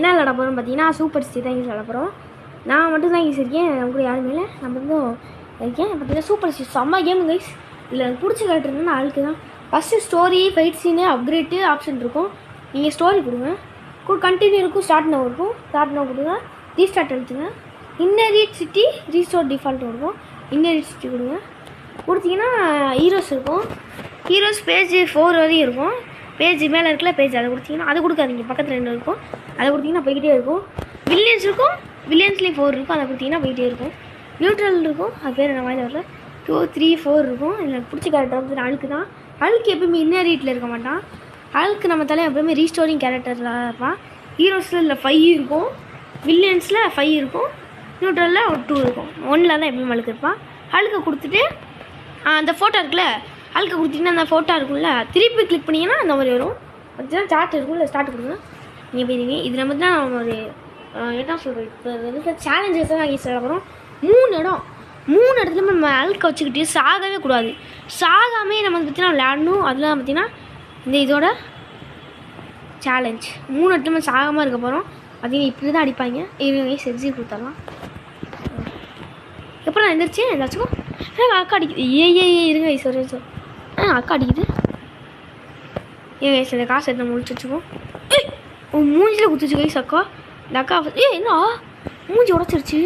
என்ன விளாட போகிறோம்னு பார்த்தீங்கன்னா சூப்பர் ஸ்டே தான் யூஸ் விளாட போகிறோம். நான் மட்டும் தான் யூஸ் இருக்கேன், நம்ம கூட யாருமே இல்லை. நம்ம வந்து இருக்கேன் பார்த்தீங்கன்னா சூப்பர் ஸ்டே செம்ம கேம் கைஸ். இதில் எனக்கு பிடிச்ச கேரக்டர்னா ஆளுக்கு தான். First story, fight scene, upgrade option இருக்கும். நீங்கள் ஸ்டோரி கொடுங்க, கண்டினியூ இருக்கும், ஸ்டார்ட் நோ இருக்கும். ஸ்டார்ட் நோ கொடுங்க, ரீஸ்டார்ட் அடிச்சுங்க. இன்னரீட் சிட்டி ரீஸ்டோர் டிஃபால்ட் இருக்கும். இன்னரீட் சிட்டி கொடுங்க. கொடுத்தீங்கன்னா ஹீரோஸ் இருக்கும். ஹீரோஸ் பேஜ் 4 வரையும் இருக்கும். பேஜ் மேலே இருக்கல பேஜ் அதை கொடுத்தீங்கன்னா அது கொடுக்காதீங்க, பக்கத்தில் 2 இருக்கும். அதை கொடுத்தீங்கன்னா போய்கிட்டே இருக்கும். வில்லியன்ஸ் இருக்கும், வில்லியன்ஸ்லேயும் 4 இருக்கும். அதை கொடுத்தீங்கன்னா போய்கிட்டே இருக்கும். நியூட்ரல் இருக்கும், அது பேர் என்ன மாதிரி வரல. 2, 3, 4 இருக்கும். எனக்கு பிடிச்ச கேரக்டர் வந்து அழுக்கு தான். அழுக்கு எப்பவுமே இன்னரீட்டில் இருக்க மாட்டான். அழுக்கு நம்ம தலை எப்பவுமே ரீஸ்டோரிங் கேரக்டரில் இருப்பான். ஹீரோஸில் இல்லை 5 இருக்கும், வில்லியன்ஸில் 5 இருக்கும், நியூட்ரலில் ஒரு 2 இருக்கும். 1ல் தான் எப்பவுமே அழுக்கு இருப்பான். அழுக்கை கொடுத்துட்டு அந்த ஃபோட்டோ இருக்குல்ல, அழுக்க கொடுத்தீங்கன்னா அந்த ஃபோட்டோ இருக்கும்ல, திருப்பி கிளிக் பண்ணிங்கன்னா அந்த மாதிரி வரும். பார்த்தீங்கன்னா சார்ட் இருக்கும்ல, ஸ்டார்ட் கொடுங்க. நீங்கள் போயிருங்க. இதில் வந்து தான் நம்ம ஒரு என்ன சொல்கிறோம், இப்போ வந்து சேலஞ்சஸ் தான் நாங்கள் சொல்ல போகிறோம். 3 இடத்துல நம்ம அழுக்க வச்சுக்கிட்டு சாகவே கூடாது. சாகாமே நம்ம வந்து பார்த்தீங்கன்னா விளையாடணும். அதெல்லாம் பார்த்தீங்கன்னா இந்த இதோட சேலஞ்ச். 3 இடத்துல நம்ம சாகாமல் இருக்க போகிறோம். பார்த்தீங்கன்னா இப்படி தான் அடிப்பாங்க. இருங்க செஞ்சு கொடுத்துடலாம். எப்போ நான் எந்திரிச்சு ஏதாச்சும் அக்கா அடிக்குது. இருங்க சார் சார் அக்கா அடிக்குது. இந்த காசு எடுத்து முடிச்சு வச்சுக்கோ. மூஞ்சில் குத்துச்சு கைஸ் அக்கா. இந்த அக்கா என்ன மூஞ்சி உடச்சிருச்சு.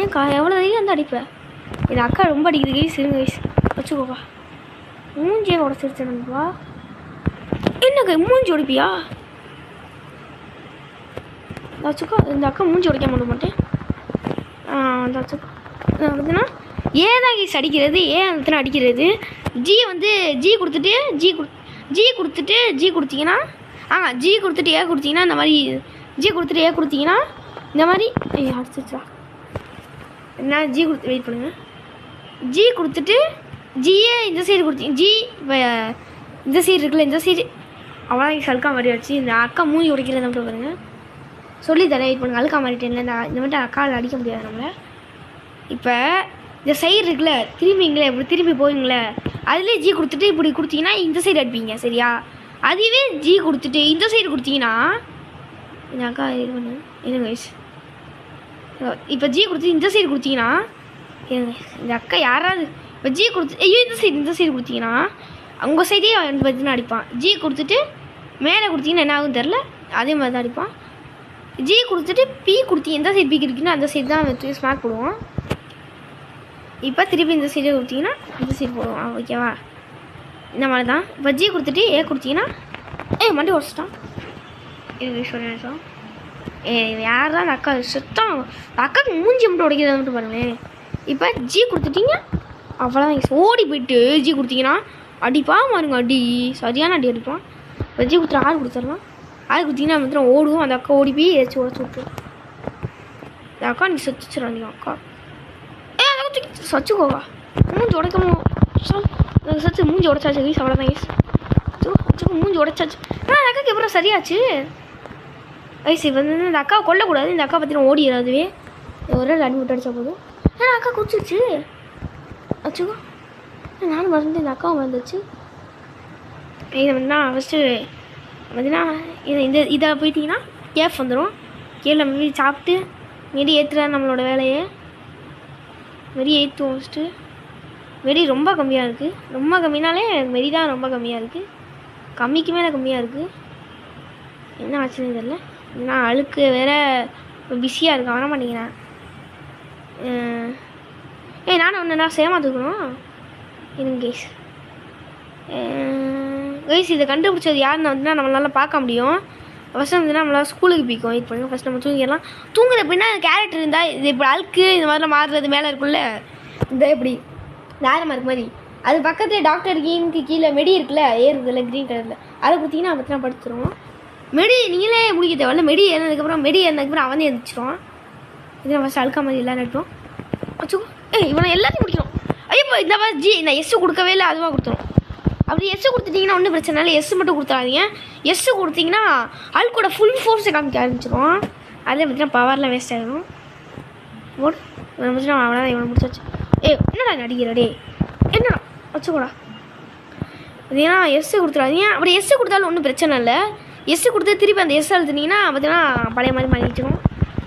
ஏன்க்கா எவ்வளோ தைரியம் வந்து அடிப்பேன். இந்த அக்கா ரொம்ப அடிக்குது கைஸ். இருங்க கைஸ் வச்சுக்கோக்கா. மூஞ்சியை உடச்சிருச்சு நம்பா. என்னக்கா மூஞ்சி உடைப்பியா வச்சுக்கோ. இந்த அக்கா மூஞ்சி உடைக்க மாட்டேன். அந்த வச்சுக்கோ. பார்த்தீங்கன்னா தான் கைஸ் அடிக்கிறது, வந்துட்டு அடிக்கிறது. ஜி கொடுத்துட்டு ஜி கொடுத்தீங்கன்னா ஜி கொடுத்துட்டு கொடுத்தீங்கன்னா இந்த மாதிரி ஜி கொடுத்துட்டு கொடுத்தீங்கன்னா இந்த மாதிரி அடிச்சிச்சா என்ன ஜி கொடுத்து வெயிட் பண்ணுங்கள். ஜி கொடுத்துட்டு ஜியே இந்த சைடு கொடுத்தீங்க. ஜி இந்த சைடு இருக்குல்ல, இந்த சைடு அவ்வளோ அழுக்கா மாதிரி வச்சு இந்த அக்கா மூஞ்சி உடைக்கிறது மட்டும் பாருங்க. சொல்லி தரேன் வெயிட் பண்ணுங்கள். அழுக்கா மாறிட்டேன்ல, இந்த மாதிரி அக்காவில் அடிக்க முடியாது நம்மளை. இப்போ இந்த சைடு இருக்குல்ல, திரும்பிங்களே இப்படி திரும்பி போவீங்களே, அதுலேயே ஜி கொடுத்துட்டு இப்படி கொடுத்தீங்கன்னா இந்த சைடு அடிப்பீங்க சரியா. அதுவே ஜி கொடுத்துட்டு இந்த சைடு கொடுத்தீங்கன்னா இந்த அக்கா இது பண்ணு இருங்க வயசு. இப்போ ஜி கொடுத்து இந்த சைடு கொடுத்தீங்கன்னா இந்த அக்கா யாராவது இப்போ ஜி கொடுத்து இந்த சைடு கொடுத்தீங்கன்னா உங்கள் சைடே பார்த்தீங்கன்னா அடிப்பான். ஜி கொடுத்துட்டு மேலே கொடுத்தீங்கன்னா என்ன ஆகும் தெரில, அதே மாதிரி தான் அடிப்பான். ஜி கொடுத்துட்டு பி கொடுத்தீங்க எந்த சைடு பி இருக்குன்னா அந்த சைடு தான் வச்சு ஸ்மாக் போடுவோம். இப்போ திருப்பி இந்த சைடு கொடுத்தீங்கன்னா இந்த சைடு போடுவோம் ஓகேவா. இந்த மாதிரி தான். இப்போ ஜி கொடுத்துட்டு கொடுத்தீங்கன்னா மண்டி உடச்சிட்டான். இது சொல்லிட்டோம். யார் தான் அந்த அக்கா சுத்தம் அக்காவுக்கு மூஞ்சி மட்டும் உடைக்கிறத மட்டும் பாருங்களேன். இப்போ ஜி கொடுத்துட்டீங்க அவ்வளோதான். ஓடி போயிட்டு ஜி கொடுத்தீங்கன்னா அடிப்பான் பாருங்க, அடி சரியான அடி அடிப்பான். இப்போ ஜி கொடுத்துட்டு ஆள் கொடுத்துடலாம். ஆள் கொடுத்தீங்கன்னா மாத்திரம் ஓடுவோம். அந்த அக்கா ஓடி போய் ஏதாச்சும் உடச்சி விட்டுரும். அந்த அக்கா நீ செத்துச்சிடும். நீங்கள் அக்கா சச்சுக்கோவா மூஞ்சி உடைக்கணும். சச்சு மூஞ்சி உடைச்சாச்சு கைஸ், அவ்வளோதான் கைஸ். மூஞ்சி உடைச்சாச்சு. அக்காவுக்கு எப்பறம் சரியாச்சு கைஸ். இப்போ வந்து இந்த அக்காவை கொல்லக்கூடாது. இந்த அக்கா பார்த்தீங்கன்னா ஓடிடாதுவே ஒரு அட்மிட் அடித்தா போதும். ஏன்னா அக்கா குடிச்சிருச்சு வச்சுக்கோ. நானும் மறந்து இந்த அக்காவும் வந்துச்சு. இதை வந்து ஃபஸ்ட்டு பார்த்தீங்கன்னா இதை போயிட்டீங்கன்னா கேஃப் வந்துடும். கேஃபில் மீறி சாப்பிட்டு மீறி ஏற்றுற நம்மளோட வேலையை மெரி ஏற்றுவோம். ஃபஸ்ட்டு மெரி ரொம்ப கம்மியாக இருக்குது. ரொம்ப கம்மினாலே மெரி தான் ரொம்ப கம்மியாக இருக்குது. கம்மிக்கு மேலே கம்மியாக இருக்குது. என்ன ஆச்சுன்னு தெரியல. நான் அழுக்கு வேறு பிஸியாக இருக்கேன், வர மாட்டேங்கிறேன். நானும் ஒன்று நான் சேமாத்துக்கணும் இருங்க கைஸ். கைஸ் இதை கண்டுபிடிச்சது யாருன்னு வந்துன்னா நம்மளால பார்க்க முடியும். ஃபஸ்ட்டு வந்துன்னா நம்மளால் ஸ்கூலுக்கு போய்க்கும். வெயிட் பண்ணுங்கள். ஃபஸ்ட் நம்ம தூங்கிடலாம். தூங்குறது எப்படின்னா கேரக்டர் இருந்தால் இது இப்படி அழுக்கு இந்த மாதிரிலாம் மாறுறது மேலே இருக்குல்ல, இந்த இப்படி நேரமாக இருக்கு மாதிரி அது பக்கத்தில் டாக்டர் கீமுக்கு கீழே மெடி இருக்குல்ல, ஏறுறதுல க்ரீன் கலரில் அதை கொடுத்தீங்கன்னா பற்றி நான் படுத்துருவோம். மெடி நீங்களே முடிக்க தேவையில்ல. மெடி ஏறினதுக்கப்புறம் அவன் எழுந்திரிச்சிருவான். இது நம்ம ஃபஸ்ட் அழுக்கா மாதிரி எல்லாம் நட்டுவோம் வச்சுக்கோ. இவனை எல்லாத்தையும் முடிக்கணும். ஐயோ இந்த மாதிரி ஜி நான் எஸ்ஸு கொடுக்கவே இல்லை, அதுவாக கொடுத்துரும். அப்படி எஸ்ஸு கொடுத்துட்டிங்கன்னா ஒன்றும் பிரச்சனை இல்லை. எஸ்ஸு மட்டும் கொடுத்துறாதீங்க. எஸ்ஸு கொடுத்தீங்கன்னா அழுக்கோட ஃபுல் ஃபோர்ஸை காமிக்க ஆரம்பிச்சிடும். அதே பார்த்தீங்கன்னா பவரில் வேஸ்ட் ஆகிடும். ஓடு முடிச்சுனா அவ்வளோதான். இவனை முடிச்சாச்சு. என்னடா நடிக்கிற டே என்னடா வச்சுக்கூடா. பார்த்தீங்கன்னா எஸ்ஸு கொடுத்துறாதீங்க. அப்படி எஸ்ஸு கொடுத்தாலும் ஒன்றும் பிரச்சனை இல்லை. எஸ் கொடுத்து திருப்பி அந்த எஸ் அழுத்துனீங்கன்னா பார்த்தீங்கன்னா பழைய மாதிரி மாறிச்சிடும்.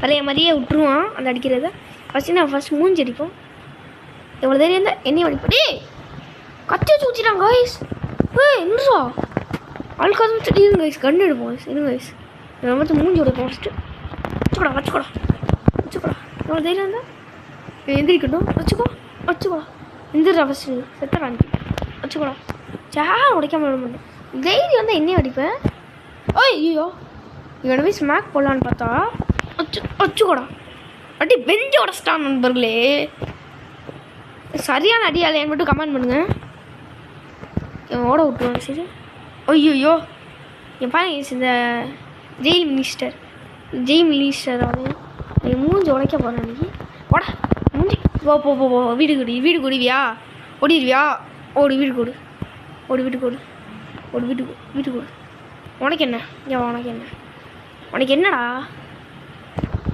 பழைய மாதிரியே விட்டுருவான் அந்த அடிக்கிறத. ஃபஸ்ட்டு மூஞ்சி அடிப்போம். எவ்வளோ தைரியம் இருந்தால் என்னையும் அடிப்போம். டே கத்தி வச்சு ஊற்றிட்டாங்க கைஸ். என்னடா அழுக்காத திடீர்னு கைஸ் கண்ணு எடுப்போம் கைஸ். இருங்க கைஸ் நம்ம வந்து மூஞ்சி உடைப்போம் ஃபஸ்ட்டு. வச்சுக்கூடா எவ்வளோ தைரியம் இருந்தால் எந்திரிக்கட்டும். வச்சுக்கோ எந்திரா ஃபஸ்ட்டு செத்த காண்டி வச்சுக்கூடா. சேர் உடைக்காம விட மாட்டேன். தைரியம் வந்தால் என்னையும் அடிப்பேன். ஐயோ இவனை போய் ஸ்மாக் போடலான்னு பார்த்தா வச்சுக்கூடா அடி பெஞ்சு உடச்சிட்டான் நண்பர்களே. சரியான அடியாலையான்னு மட்டும் கமெண்ட் பண்ணுங்கள். இவன் ஓட விட்டுருவாங்க சரி. ஐயோ என் பாருங்க இந்த ஜெயில் மினிஸ்டர் அவன் என் மூஞ்சி உடைக்க போகிறேன் அன்றைக்கி. ஓட மூஞ்சி போ வீடு கொடிவியா ஓடிடுவியா? ஓடு வீடு கொடு உனக்கு என்ன உனக்கு என்னடா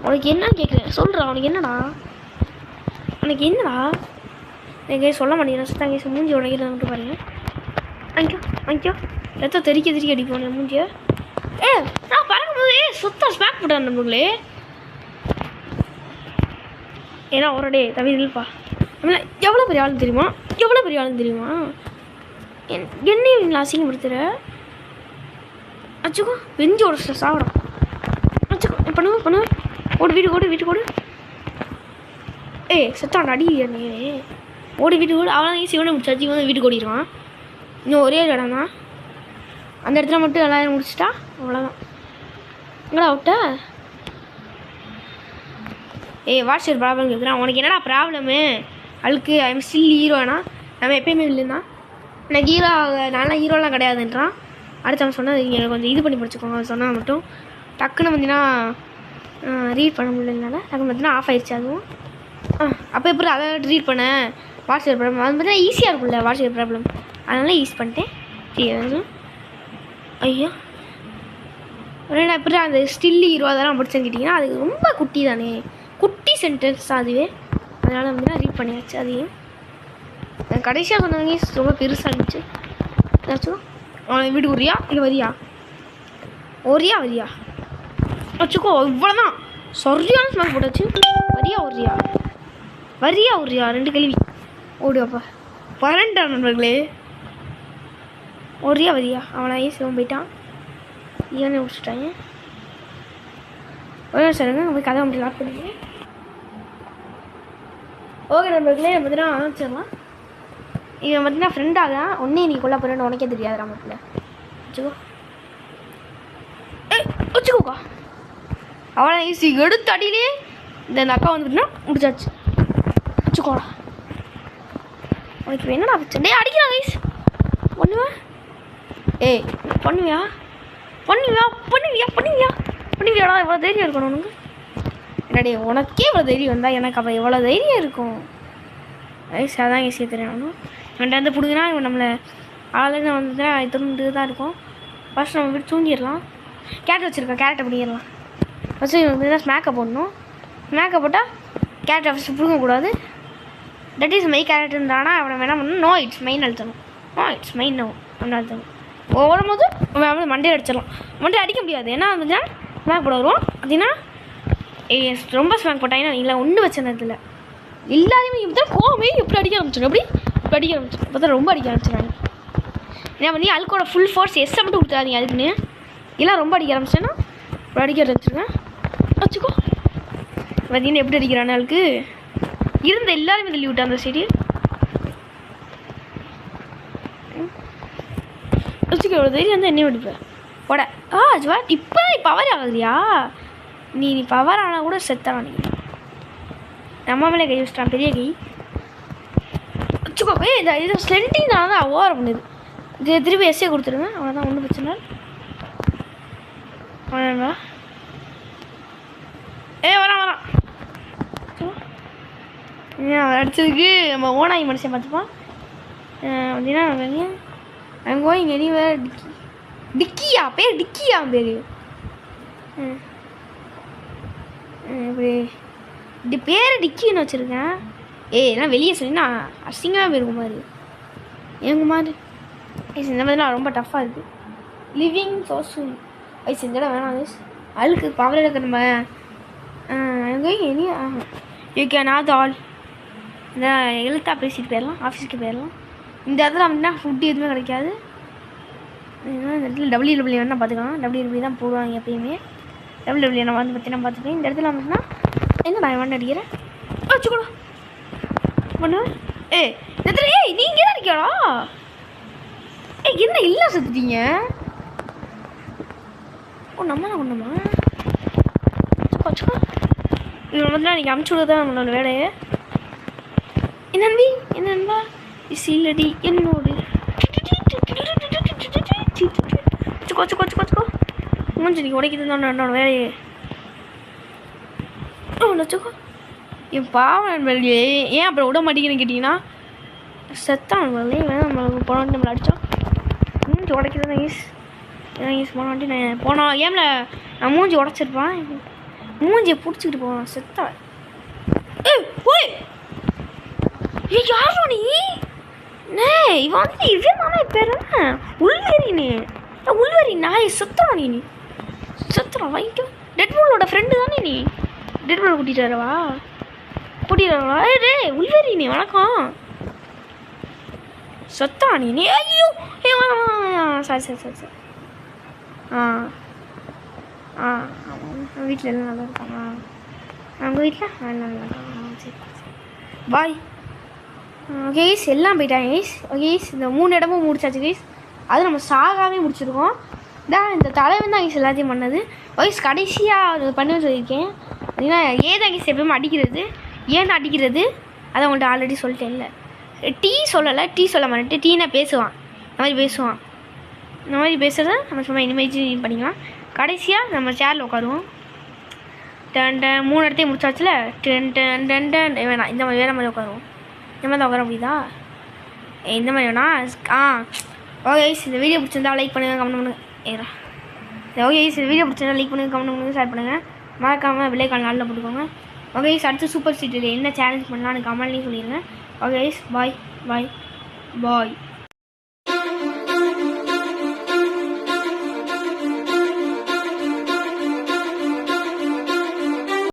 உனக்கு என்னன்னு கேட்குறேன். சொல்கிறா உனக்கு என்னடா எங்கேயும் சொல்ல மாட்டேங்கிறேன். சுத்தம் கேஸ் மூஞ்சி உடைக்கிறத மட்டும் பாருங்கள். வாங்கிக்கோ ரத்தம் தெறிக்க அடிப்போம் என் மூஞ்சியை. நான் பறக்கும்போது சுத்தம் ஸ்மாக் போட்டேன் நம்மளே. ஏன்னா ஒரு டே தவிர்ப்பா நம்மள எவ்வளோ பெரிய ஆளுன்னு தெரியுமா? என்னையும் அசிங்கப்படுத்துகிற. வச்சுக்கோ வெஞ்சு உடச்சிட்ட சாப்பிடும். வச்சுக்கோ பண்ணுவேன். வீட்டு கோடு செத்தான் அடி நீ வீட்டு கோடு. அவன் சிவனை முடிச்சாச்சு வந்து வீட்டுக்கு ஓடிடுவான். இன்னும் ஒரே ஒரு இடம் தான் அந்த இடத்துல மட்டும் எல்லாரும் முடிச்சிட்டா அவ்வளோதான். எங்கடா விட்ட? வாட்ஸ் யுவர் ப்ராப்ளம் கேட்குறான். உனக்கு என்னடா ப்ராப்ளமு? அழுக்கு ஐம் ஸ்டில் ஹீரோனா நம்ம எப்பயுமே இல்லைன்னா எனக்கு நான்லாம் ஹீரோலாம் கிடையாதுன்றான். அடுத்து அவன் சொன்னால் எனக்கு கொஞ்சம் இது பண்ணி படிச்சுக்கோங்க. அவன் சொன்னால் மட்டும் டக்குன்னு பார்த்தீங்கன்னா ரீட் பண்ண முடியலனால டக்குன்னு பார்த்தீங்கன்னா ஆஃப் ஆயிடுச்சு. அதுவும் அப்போ எப்படி அதை ரீட் பண்ண வாட்ஸ் யுவர் ப்ராப்ளம் அது பார்த்தீங்கன்னா ஈஸியாக இருக்கும்ல வாட்ஸ் யுவர் ப்ராப்ளம். அதனால யூஸ் பண்ணிட்டேன். ஐயோ நான் எப்படி அந்த ஸ்டில் ஹீரோ அதெல்லாம் படிச்சேன்னு கேட்டிங்கன்னா அது ரொம்ப குட்டி தானே, குட்டி சென்டென்ஸ் தான் அதுவே. அதனால் வந்து நான் ரீட் பண்ணியாச்சு. அதையும் கடைசியாக சொன்னவங்க ரொம்ப பெருசாக இருந்துச்சு. ஏதாச்சும் வீடு வரியா இல்லை வரியா வச்சுக்கோ. இவ்வளோதான் சரியான ஸ்மார்ட் போட்டாச்சு. வரியா 2 கேள்வி ஓடுவாப்பா 12 நண்பர்களே. வரியா அவனை சிவன் போயிட்டான். ஏன்னு முடிச்சுட்டாங்க. ஒரே சாருங்க போய் கதை மட்டும் லாக் பண்ணிங்க. ஓகே நண்பர்களே பார்த்தீங்கன்னா ஆரம்பிச்சிடலாம். இவன் பார்த்தீங்கன்னா ஃப்ரெண்டாக தான் ஒன்றே நீ கொல்ல போகிறேன்னு உனக்கே தெரியாது ராமத்தில். வச்சுக்கோக்கா அவளை ஈஸி எடுத்து அடியிலே இந்த அக்கா வந்துட்டுனா முடிச்சாச்சு. வச்சுக்கோடா உனக்கு என்னடா வச்சு டே அடிக்கிறான் கைஸ். பண்ணுவியாடா இவ்வளோ தைரியம் இருக்கணும் உனக்கு. என்னடே உனக்கே இவ்வளோ தைரியம் வந்தால் எனக்கு அப்போ எவ்வளோ தைரியம் இருக்கும் கைஸ். அதான் ஈஸியாக தெரியும். இவன்ட்ட வந்து பிடிக்குன்னா இவன் நம்மளை ஆளுன்னு வந்துட்டு இது தான் இருக்கும். ஃபஸ்ட் நம்ம வீட்டு தூங்கிடலாம். கேரட் வச்சுருக்கேன், கேரட்டை பிடிக்கிடலாம். ஃபஸ்ட்டு இவன் வந்து ஸ்மேக்கை போடணும். ஸ்மேக்கை போட்டால் கேரட்டை ஃபஸ்ட்டு பிடிக்கக்கூடாது. தட் இஸ் மை கேரக்டர்ன்றானா அவனை வேணால் பண்ணணும். நோ இட்ஸ் மைன் அழுத்தணும். அப்படின்னு அழுத்தணும். ஓடும்போது அவன் மண்டையை அடிச்சிடலாம். மண்டையை அடிக்க முடியாது ஏன்னா வந்து ஸ்மேக் போட வருவோம். அப்படின்னா ரொம்ப ஸ்மேக் போட்டாங்கன்னா இல்லை ஒன்றும் வச்ச நேரத்தில் எல்லாருமே இப்படி தான் கோவமே எப்படி அடிக்க ஆரம்பிச்சிடும். பார்த்தா ரொம்ப அடிக்க ஆரம்பிச்சிடுறாங்க. ஏன்னா வந்து அழுக்கோட ஃபுல் ஃபோர்ஸ் எஸ்ஸை மட்டும் கொடுத்துறாதீங்க. அதுக்குன்னு எல்லாம் ரொம்ப அடிக்க ஆரம்பிச்சேன்னா இப்போ அடிக்க ஆரம்பிச்சிருக்கேன். வச்சுக்கோ பார்த்தீங்கன்னா எப்படி அடிக்கிறானே அழுக்கு இருந்த எல்லாருமே தள்ளி விட்டா அந்த சைடு. வச்சுக்க எவ்வளோ தைரியம் வந்து என்ன அடிப்பேன் போட. ஜுவா இப்போ பவர் ஆகுதுயா. நீ பவர் ஆனால் கூட செத்தான். நீ நம்ம மேலே கை வச்சிட்டான் பெரிய கை. வச்சுக்கோ இது ஸ்லெண்டிங்னால தான் ஓவர் பண்ணுது. இது திருப்பி எஸ்ஸே கொடுத்துருங்க அவ்வளோதான் ஒன்றும் பிரச்சனை. அவ்வளோவா வரான் அவர் அடித்ததுக்கு நம்ம ஓனாகி மனுஷன் பார்த்துப்பான். அப்படின்னா அங்கே போய் இங்கே நீ வேறு டிக்கியா பேர் பேர் இப்படி பேர் டிக்கின்னு வச்சுருக்கேன். எல்லாம் வெளியே சொன்னா அசிங்கமாக போயிருக்கும் மாதிரி எங்க மாதிரி இந்த மாதிரிலாம் ரொம்ப டஃப்பாக இருக்குது. லிவிங் ஸோ சூன் ஐஸ் இந்த இடம் வேணாம் ஐஸ் அழுக்கு பவரில் இருக்க நம்ம இனி யூ கேன் ஆல் ஆல் இந்த எழுத்தா பேசிட்டு போயிடலாம் ஆஃபீஸுக்கு போயிடலாம். இந்த இடத்துல அப்படின்னா ஃபுட்டு எதுவுமே கிடைக்காது. இந்த இடத்துல டபிள்யூ வேணால் பார்த்துக்கலாம். டபிள்யூ தான் போடுவாங்க எப்பயுமே. டபிள்யூ நான் வந்து பார்த்தீங்கன்னா பார்த்துப்பேன். இந்த இடத்துல வந்துன்னா என்ன நான் வேண்டாம் அடிக்கிறேன் வச்சுக்கூட பண்ணுவேன். இந்த இடத்துல நீங்கள் தான் அடிக்கடா. என்ன இல்லை சுற்றிட்டீங்க. நம்ம தான் ஒன்றுமா வச்சுக்கோ. இது வந்து நீங்கள் அமுச்சு விடுறதான் நம்மளோட வேலையை. என்னன்பா இல்லடி என்னோடு வச்சுக்கோ மூஞ்சி நீங்கள் உடைக்கிறது தான் என்னோட வேலையே. வச்சுக்கோ என் பாவம் நண்பர்களே. ஏன் அப்புறம் விட மாட்டேங்கிறேன்னு கேட்டிங்கன்னா செத்தான் நண்பர்களே. வேணாம் நம்மளுக்கு போன வாட்டி நம்மளை அடித்தோம். மூஞ்சி உடைக்கிறது தான் ஈஸ் போன வாட்டி நான் போன கேமில் நான் மூஞ்சி உடச்சிருப்பேன். மூஞ்சியை பிடிச்சிக்கிட்டு போவேன் செத்தா. போய் யாரும் நீ இவன் வந்து இவன் தானே பேர் உள்வெறினே உள்வெறி நாய் சுத்தரா நீ சுத்தரா வாங்கிக்கோ. டெட்பூலோட ஃப்ரெண்டு தானே நீ. டெட்பூலை கூட்டிட்டு வரவா டே உள்வெறி நீ வணக்கம் சொத்தா நீ ஐயோ சரி வீட்டில் எல்லாம் நல்லா இருக்காங்க. உங்கள் வீட்டில் நல்லா இருக்காங்க. சரி பாய். கேஸ் எல்லாம் போயிட்டாங்க கேஸ். கேஸ் இந்த 3 இடமும் முடிச்சாச்சு கேஸ். அது நம்ம சாகாவே முடிச்சிருக்கோம். இந்த தலைவன் தான் கேஸ் எல்லாத்தையும் பண்ணது. வயசு கடைசியாக பண்ண சொல்லியிருக்கேன். அப்படின்னா ஏதான் கேஸ் எப்பவுமே அடிக்கிறது ஏன் அடிக்கிறது அதை உங்கள்கிட்ட ஆல்ரெடி சொல்லிட்டேன். இல்லை டீ சொல்லலை டீ சொல்ல மாட்டேன். டீனா பேசுவான் இந்த மாதிரி பேசுவான். இந்த மாதிரி பேசுகிறத நம்ம சும்மா இனிமேஜின் பண்ணிக்கலாம். கடைசியாக நம்ம சேரில் உட்காருவோம். 3 இடத்தையும் முடிச்சாச்சுல வேணாம் இந்த மாதிரி வேறு மாதிரி உட்காருவோம். இந்த மாதிரி தான் உட்கார முடியுதா இந்த மாதிரி வேணா. ஓகே இந்த வீடியோ பிடிச்சிருந்தா லைக் பண்ணுங்கள் கமெண்ட் பண்ணுங்கள். ஓகே இந்த வீடியோ பிடிச்சிருந்தா லைக் பண்ணுங்கள் கமெண்ட் பண்ணுங்கள் ஷேர் பண்ணுங்கள். மறக்காமல் விலைக்கான நாளில் போட்டுக்கோங்க. ஓகே அடுத்து சூப்பர் சீட்டில் என்ன சேலஞ்ச் பண்ணலான்னு கமெண்ட்லேயும் சொல்லிடுங்க. Okay bye.